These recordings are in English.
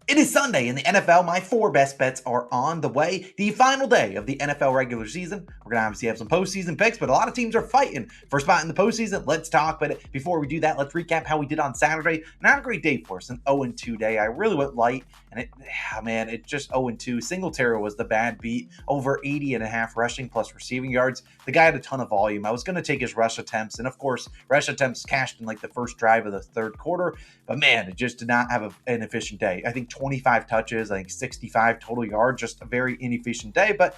It is Sunday in the NFL. My four best bets are on the way. The final day of the NFL regular season. We're going to obviously have some postseason picks, but a lot of teams are fighting for a spot in the postseason. Let's talk. But before we do that, let's recap how we did on Saturday. Not a great day for us, an 0-2 day. I really went light, and it just 0-2. Singletary was the bad beat. Over 80.5 rushing plus receiving yards. The guy had a ton of volume. I was going to take his rush attempts, and of course, rush attempts cashed in like the first drive of the third quarter. But man, it just did not have an efficient day. I think 25 touches, I think 65 total yards, just a very inefficient day, but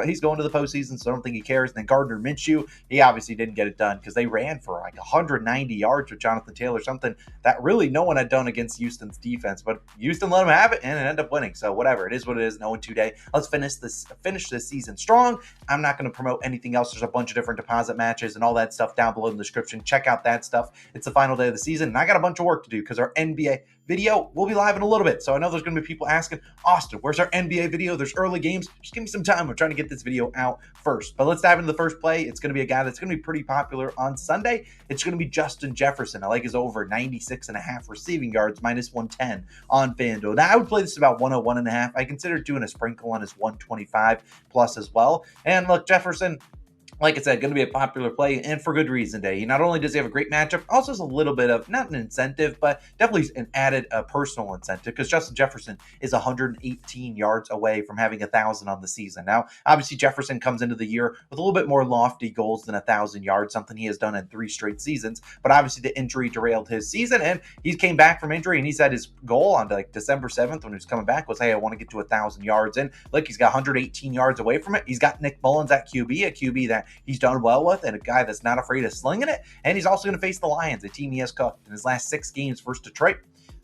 he's going to the postseason, so I don't think he cares. And then Gardner Minshew, he obviously didn't get it done because they ran for like 190 yards with Jonathan Taylor, something that really no one had done against Houston's defense, but Houston let him have it and it ended up winning. So whatever, it is what it is, an 0-2 day. Let's finish this season strong. I'm not going to promote anything else. There's a bunch of different deposit matches and all that stuff down below in the description. Check out that stuff. It's the final day of the season, and I got a bunch of work to do because our NBA video will be live in a little bit. So I know there's going to be people asking, Austin, where's our NBA video? There's early games. Just give me some time. I'm trying to get this video out first. But let's dive into the first play. It's going to be a guy that's going to be pretty popular on Sunday. It's going to be Justin Jefferson. I like his over 96.5 receiving yards, minus 110 on FanDuel. Now, I would play this about 101.5. I consider doing a sprinkle on his 125 plus as well. And look, Jefferson, like I said, going to be a popular play, and for good reason today. He not only does he have a great matchup, also has a little bit of, not an incentive, but definitely an added personal incentive, because Justin Jefferson is 118 yards away from having 1,000 on the season. Now, obviously, Jefferson comes into the year with a little bit more lofty goals than 1,000 yards, something he has done in 3 straight seasons, but obviously the injury derailed his season, and he came back from injury, and he said his goal on like December 7th when he was coming back was, hey, I want to get to 1,000 yards, and look, he's got 118 yards away from it. He's got Nick Mullins at QB, a QB that he's done well with, and a guy that's not afraid of slinging it. And he's also going to face the Lions, a team he has cooked in his last 6 games versus Detroit.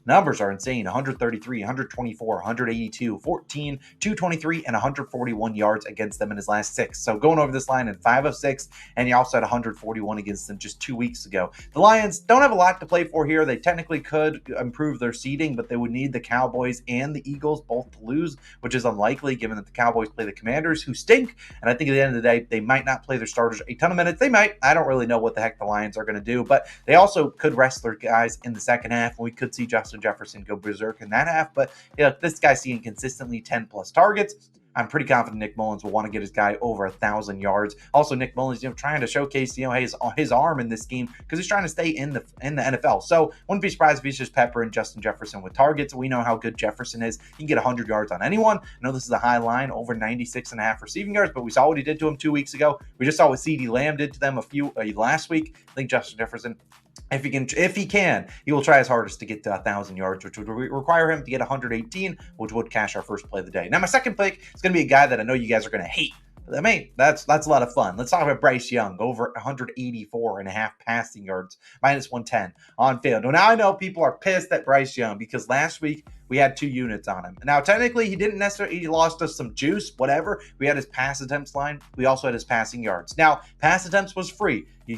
Numbers are insane: 133, 124, 182, 14, 223, and 141 yards against them in his last 6. So going over this line in 5 of 6, and he also had 141 against them just 2 weeks ago. The Lions don't have a lot to play for here. They technically could improve their seeding, but they would need the Cowboys and the Eagles both to lose, which is unlikely given that the Cowboys play the Commanders, who stink. And I think at the end of the day, they might not play their starters a ton of minutes. They might. I don't really know what the heck the Lions are going to do, but they also could rest their guys in the second half, and we could see Justin Jefferson go berserk in that half. But this guy's seeing consistently 10 plus targets. I'm pretty confident Nick Mullins will want to get his guy over 1,000 yards. Also, Nick Mullins, trying to showcase, his arm in this game because he's trying to stay in the NFL. So wouldn't be surprised if he's just peppering Justin Jefferson with targets. We know how good Jefferson is. He can get 100 yards on anyone. I know this is a high line, over 96.5 receiving yards, but we saw what he did to him 2 weeks ago. We just saw what CeeDee Lamb did to them last week. I think Justin Jefferson, if he can, he will try his hardest to get to 1,000 yards, which would require him to get 118, which would cash our first play of the day. Now, my second pick is going to be a guy that I know you guys are going to hate. I mean, that's a lot of fun. Let's talk about Bryce Young, over 184.5 passing yards, minus 110 on FanDuel. Now, I know people are pissed at Bryce Young because last week we had 2 units on him. Now, technically, he lost us some juice, whatever. We had his pass attempts line. We also had his passing yards. Now, pass attempts was free. He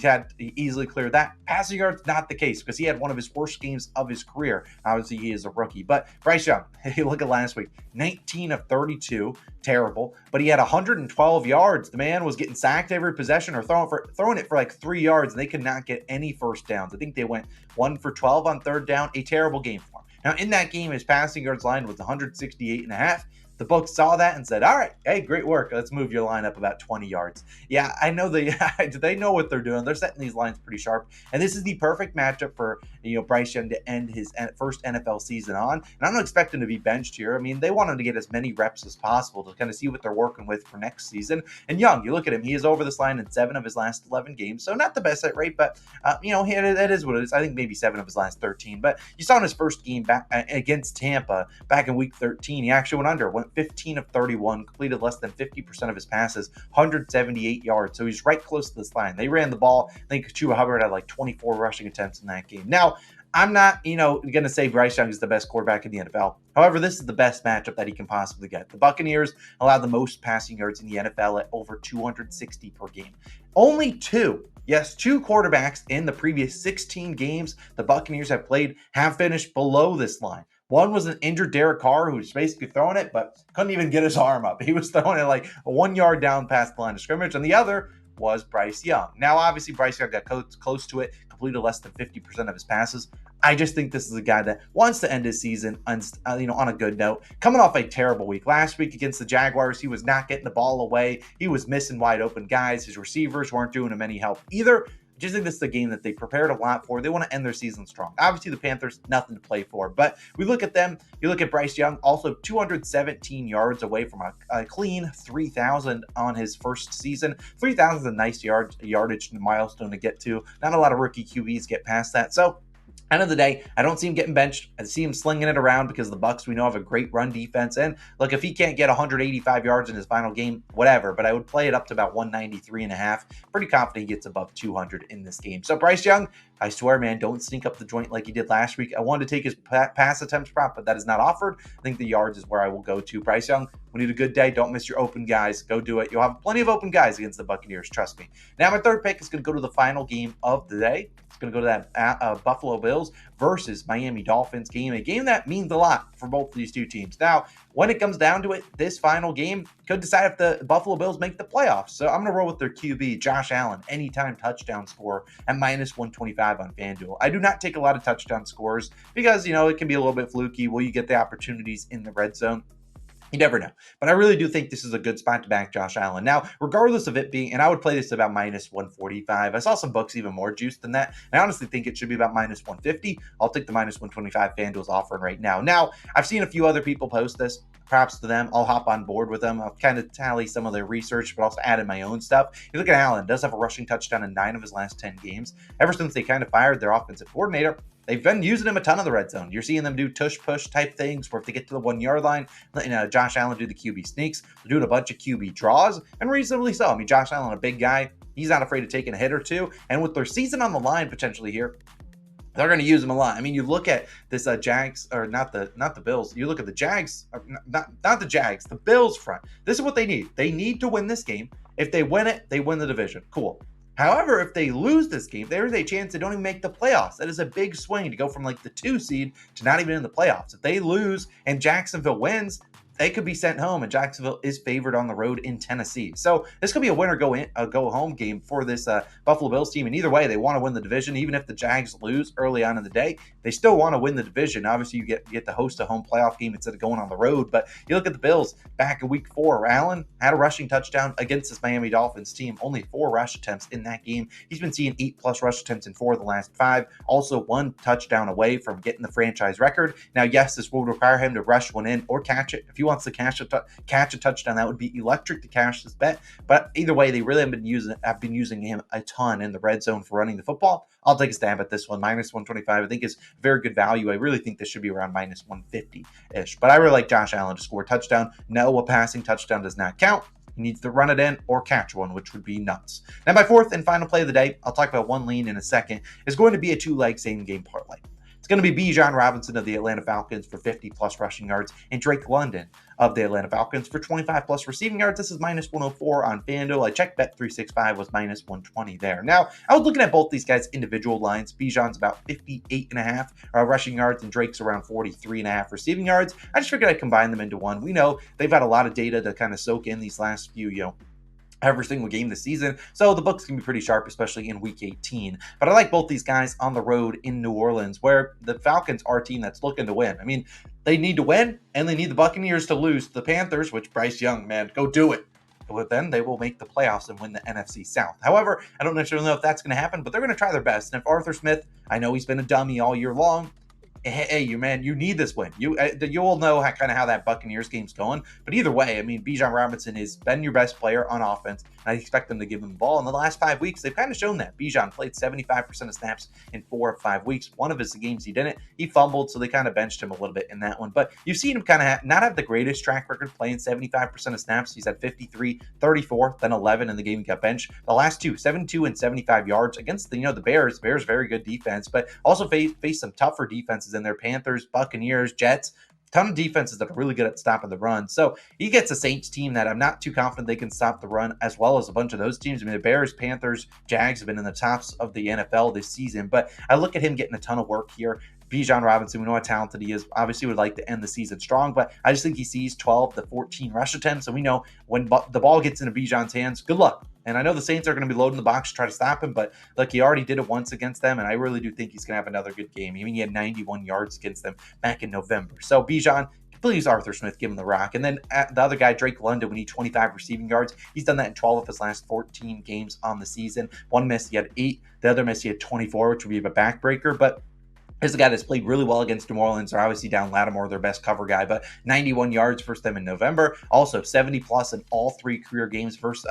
easily cleared that. Passing yards, not the case, because he had one of his worst games of his career. Obviously, he is a rookie. But Bryce Young, hey, look at last week. 19 of 32, terrible. But he had 112 yards. The man was getting sacked every possession or throwing it for like 3 yards, and they could not get any first downs. I think they went 1 for 12 on third down. A terrible game for him. Now, in that game, his passing yards line was 168.5. The books saw that and said, all right, hey, great work. Let's move your line up about 20 yards. Yeah, I know they know what they're doing. They're setting these lines pretty sharp. And this is the perfect matchup for Bryce Young to end his first NFL season on. And I'm not expecting him to be benched here. I mean, they want him to get as many reps as possible to kind of see what they're working with for next season. And Young, you look at him, he is over this line in 7 of his last 11 games. So not the best hit rate, but, it is what it is. I think maybe 7 of his last 13. But you saw in his first game back against Tampa back in week 13, he actually went 15 of 31, completed less than 50% of his passes, 178 yards. So he's right close to this line. They ran the ball. I think Chuba Hubbard had like 24 rushing attempts in that game. Now, I'm not, going to say Bryce Young is the best quarterback in the NFL. However, this is the best matchup that he can possibly get. The Buccaneers allow the most passing yards in the NFL at over 260 per game. Only 2 quarterbacks in the previous 16 games the Buccaneers have played have finished below this line. One was an injured Derek Carr who was basically throwing it, but couldn't even get his arm up. He was throwing it like 1 yard down past the line of scrimmage. And the other was Bryce Young. Now, obviously, Bryce Young got close to it, completed less than 50% of his passes. I just think this is a guy that wants to end his season on a good note. Coming off a terrible week. Last week against the Jaguars, he was not getting the ball away. He was missing wide open guys. His receivers weren't doing him any help either. I just think this is a game that they prepared a lot for. They want to end their season strong. Obviously, the Panthers, nothing to play for. But we look at them. You look at Bryce Young, also 217 yards away from a clean 3,000 on his first season. 3,000 is a nice yardage milestone to get to. Not a lot of rookie QBs get past that. So, end of the day, I don't see him getting benched. I see him slinging it around because the Bucs, we know, have a great run defense. And look, if he can't get 185 yards in his final game, whatever. But I would play it up to about 193.5. Pretty confident he gets above 200 in this game. So Bryce Young, I swear, man, don't sneak up the joint like he did last week. I wanted to take his pass attempts prop, but that is not offered. I think the yards is where I will go to. Bryce Young, we need a good day. Don't miss your open guys. Go do it. You'll have plenty of open guys against the Buccaneers. Trust me. Now, my third pick is going to go to the final game of the day. It's going to go to that Buffalo Bills versus Miami Dolphins game, a game that means a lot for both of these two teams. Now, when it comes down to it, this final game could decide if the Buffalo Bills make the playoffs. So I'm going to roll with their QB, Josh Allen, anytime touchdown score at minus 125 on FanDuel. I do not take a lot of touchdown scores because, it can be a little bit fluky. Will you get the opportunities in the red zone? You never know. But I really do think this is a good spot to back Josh Allen. Now, regardless of it being, and I would play this about minus 145. I saw some books even more juiced than that. I honestly think it should be about minus 150. I'll take the minus 125 FanDuel's offering right now. Now, I've seen a few other people post this. Props to them. I'll hop on board with them. I'll kind of tally some of their research, but also add in my own stuff. You look at Allen, does have a rushing touchdown in 9 of his last 10 games. Ever since they kind of fired their offensive coordinator, they've been using him a ton of the red zone. You're seeing them do tush-push type things where if they get to the 1 yard line, Josh Allen do the QB sneaks. They're doing a bunch of QB draws, and reasonably so. I mean, Josh Allen, a big guy. He's not afraid of taking a hit or two. And with their season on the line potentially here, they're going to use him a lot. I mean, you look at this Jags, or not the Bills. You look at the Jags, not the Jags, the Bills front. This is what they need. They need to win this game. If they win it, they win the division. Cool. However, if they lose this game, there is a chance they don't even make the playoffs. That is a big swing to go from like the 2 seed to not even in the playoffs. If they lose and Jacksonville wins, they could be sent home, and Jacksonville is favored on the road in Tennessee. So this could be a winner go home game for this Buffalo Bills team. And either way, they want to win the division. Even if the Jags lose early on in the day, they still want to win the division. Obviously, you get to host a home playoff game instead of going on the road. But you look at the Bills back in week 4. Allen had a rushing touchdown against this Miami Dolphins team. Only 4 rush attempts in that game. He's been seeing 8+ rush attempts in 4 of the last 5. Also 1 touchdown away from getting the franchise record. Now, yes, this will require him to rush one in or catch it. If he wants to catch a touchdown, that would be electric to cash this bet. But either way, they really have been using him a ton in the red zone for running the football. I'll take a stab at this one. Minus 125, I think, is very good value. I really think this should be around minus 150-ish. But I really like Josh Allen to score a touchdown. No, a passing touchdown does not count. He needs to run it in or catch one, which would be nuts. Now, my fourth and final play of the day, I'll talk about one lean in a second, is going to be a 2-leg same-game parlay. It's going to be Bijan Robinson of the Atlanta Falcons for 50+ rushing yards and Drake London of the Atlanta Falcons for 25+ receiving yards. This is minus 104 on FanDuel. I checked Bet365 was minus 120 there. Now, I was looking at both these guys' individual lines. Bijan's about 58.5 rushing yards and Drake's around 43.5 receiving yards. I just figured I'd combine them into one. We know they've had a lot of data to kind of soak in these last few, every single game this season. So the books can be pretty sharp, especially in week 18. But I like both these guys on the road in New Orleans, where the Falcons are a team that's looking to win. I mean, they need to win, and they need the Buccaneers to lose to the Panthers, which Bryce Young, man, go do it. But then they will make the playoffs and win the NFC South. However, I don't necessarily know if that's going to happen, but they're going to try their best. And if Arthur Smith, I know he's been a dummy all year long, hey, you need this win. You all know how that Buccaneers game's going. But either way, I mean, Bijan Robinson has been your best player on offense, and I expect them to give him the ball. In the last 5 weeks, they've kind of shown that. Bijan played 75% of snaps in 4 of 5 weeks. One of his games he didn't. He fumbled, so they kind of benched him a little bit in that one. But you've seen him kind of not have the greatest track record playing 75% of snaps. He's had 53, 34, then 11 in the game he got benched. The last 2, 72 and 75 yards against the Bears. Bears, very good defense, but also faced some tougher defenses in there. Panthers, Buccaneers, Jets, ton of defenses that are really good at stopping the run. So he gets a Saints team that I'm not too confident they can stop the run, as well as a bunch of those teams. I mean, the Bears, Panthers, Jags have been in the tops of the NFL this season, but I look at him getting a ton of work here. Bijan Robinson, we know how talented he is. Obviously, would like to end the season strong, but I just think he sees 12 to 14 rush attempts. And we know when the ball gets into Bijan's hands, good luck. And I know the Saints are going to be loading the box to try to stop him, but look, he already did it once against them, and I really do think he's going to have another good game. I mean, he had 91 yards against them back in November. So Bijan, please, Arthur Smith, give him the rock. And then the other guy, Drake London, we need 25 receiving yards. He's done that in 12 of his last 14 games on the season. One miss, he had 8. The other miss, he had 24, which would be a backbreaker. But here's a guy that's played really well against New Orleans. They're obviously down Lattimore, their best cover guy, but 91 yards versus them in November. Also 70 plus in all 3 career games versus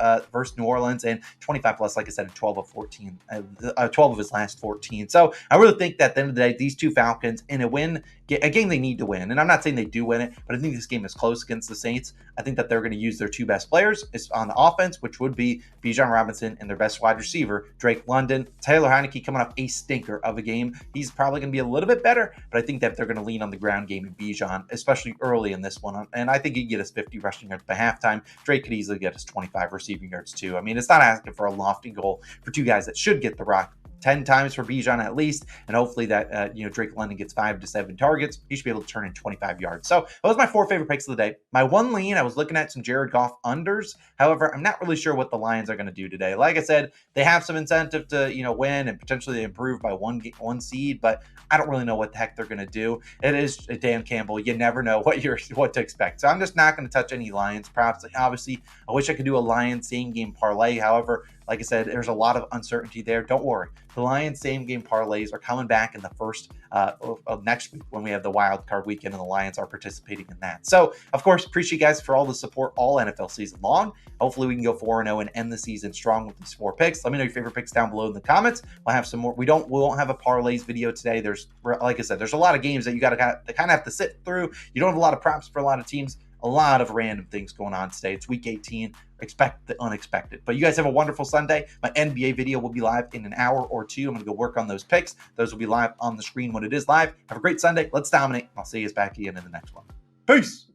New Orleans, and 25 plus, like I said, in 12 of his last 14. So I really think that at the end of the day, these two Falcons in a game they need to win. And I'm not saying they do win it, but I think this game is close against the Saints. I think that they're going to use their 2 best players on the offense, which would be Bijan Robinson and their best wide receiver, Drake London. Taylor Heineke coming off a stinker of a game. He's probably going to be a little bit better, but I think that they're going to lean on the ground game in Bijan, especially early in this one. And I think he can get us 50 rushing yards by halftime. Drake could easily get us 25 receiving yards too. I mean, it's not asking for a lofty goal for 2 guys that should get the rock 10 times for Bijan at least, and hopefully that Drake London gets 5 to 7 targets. He should be able to turn in 25 yards. So those are my 4 favorite picks of the day. My one lean, I was looking at some Jared Goff unders. However, I'm not really sure what the Lions are going to do today. Like I said, they have some incentive to win and potentially improve by one seed, but I don't really know what the heck they're going to do. It is Dan Campbell. You never know what to expect. So I'm just not going to touch any Lions props. Obviously, I wish I could do a Lions same game parlay. However, like I said, there's a lot of uncertainty there. Don't worry. The Lions same game parlays are coming back in the first of next week when we have the wild card weekend, and the Lions are participating in that. So, of course, appreciate you guys for all the support all NFL season long. Hopefully, we can go 4-0 and end the season strong with these 4 picks. Let me know your favorite picks down below in the comments. We'll have some more. We won't have a parlays video today. There's, like I said, there's a lot of games that you got to kind of have to sit through. You don't have a lot of props for a lot of teams. A lot of random things going on today. It's week 18. Expect the unexpected. But you guys have a wonderful Sunday. My NBA video will be live in an hour or 2. I'm going to go work on those picks. Those will be live on the screen when it is live. Have a great Sunday. Let's dominate. I'll see you guys back again in the next one. Peace.